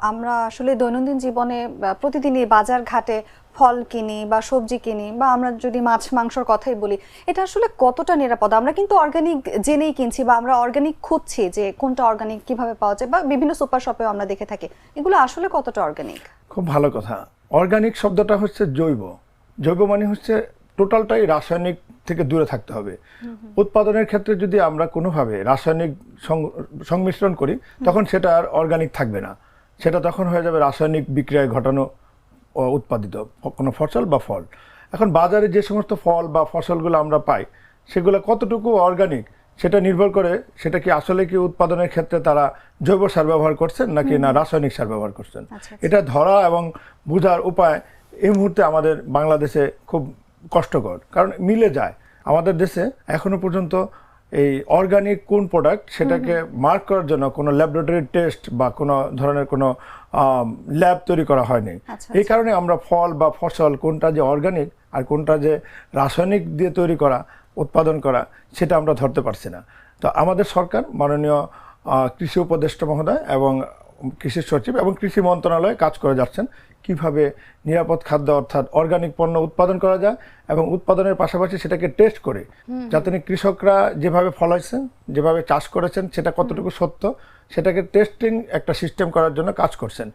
আমরা আসলে দৈনন্দিন জীবনে প্রতিদিনই বাজার ঘাটে ফল কিনি বা সবজি কিনি বা আমরা যদি মাছ মাংসর কথাই বলি, এটা আসলে কতটা নিরাপদ? আমরা কিন্তু অর্গানিক জেনেই কিনছি বা আমরা অর্গানিক খুঁজছি যে কোনটা অর্গানিক কিভাবে পাওয়া যায়, বা বিভিন্ন সুপার শপেও আমরা দেখে থাকি। এগুলো আসলে কতটা অর্গানিক? খুব ভালো কথা। অর্গানিক শব্দটা হচ্ছে জৈব। জৈব মানে হচ্ছে টোটালটাই রাসায়নিক থেকে দূরে থাকতে হবে। উৎপাদনের ক্ষেত্রে যদি আমরা কোনোভাবে রাসায়নিক সংমিশ্রণ করি, তখন সেটা আর অর্গানিক থাকবে না। সেটা তখন হয়ে যাবে রাসায়নিক বিক্রিয়ায় ঘটানো উৎপাদিত কোনো ফসল বা ফল। এখন বাজারে যে সমস্ত ফল বা ফসলগুলো আমরা পাই, সেগুলো কতটুকু অর্গানিক সেটা নির্ভর করে সেটা কি আসলে কি উৎপাদনের ক্ষেত্রে তারা জৈব সার ব্যবহার করছেন নাকি না রাসায়নিক সার ব্যবহার করছেন। এটা ধরা এবং বোঝার উপায় এই মুহূর্তে আমাদের বাংলাদেশে খুব কষ্টকর, কারণ মিলে যায়। আমাদের দেশে এখনো পর্যন্ত এই অর্গানিক কোন প্রোডাক্ট সেটাকে মার্ক করার জন্য কোনো ল্যাবরেটরি টেস্ট বা কোনো ধরনের কোনো ল্যাব তৈরি করা হয়নি। এই কারণে আমরা ফল বা ফসল কোনটা যে অর্গানিক আর কোনটা যে রাসায়নিক দিয়ে তৈরি করা উৎপাদন করা সেটা আমরা ধরতে পারছি না। তো আমাদের সরকার মাননীয় কৃষি উপদেষ্টা মহোদয় এবং কৃষি সচিব এবং কৃষি মন্ত্রণালয়ে কাজ করে যাচ্ছেন কিভাবে নিরাপদ খাদ্য অর্থাৎ অর্গানিক পণ্য উৎপাদন করা যায় এবং উৎপাদনের পাশাপাশি সেটাকে টেস্ট করে যাতে কৃষকরা যেভাবে ফলাইছেন যেভাবে চাষ করেছেন সেটা কতটুকু সত্য সেটাকে টেস্টিং একটা সিস্টেম করার জন্য কাজ করছেন।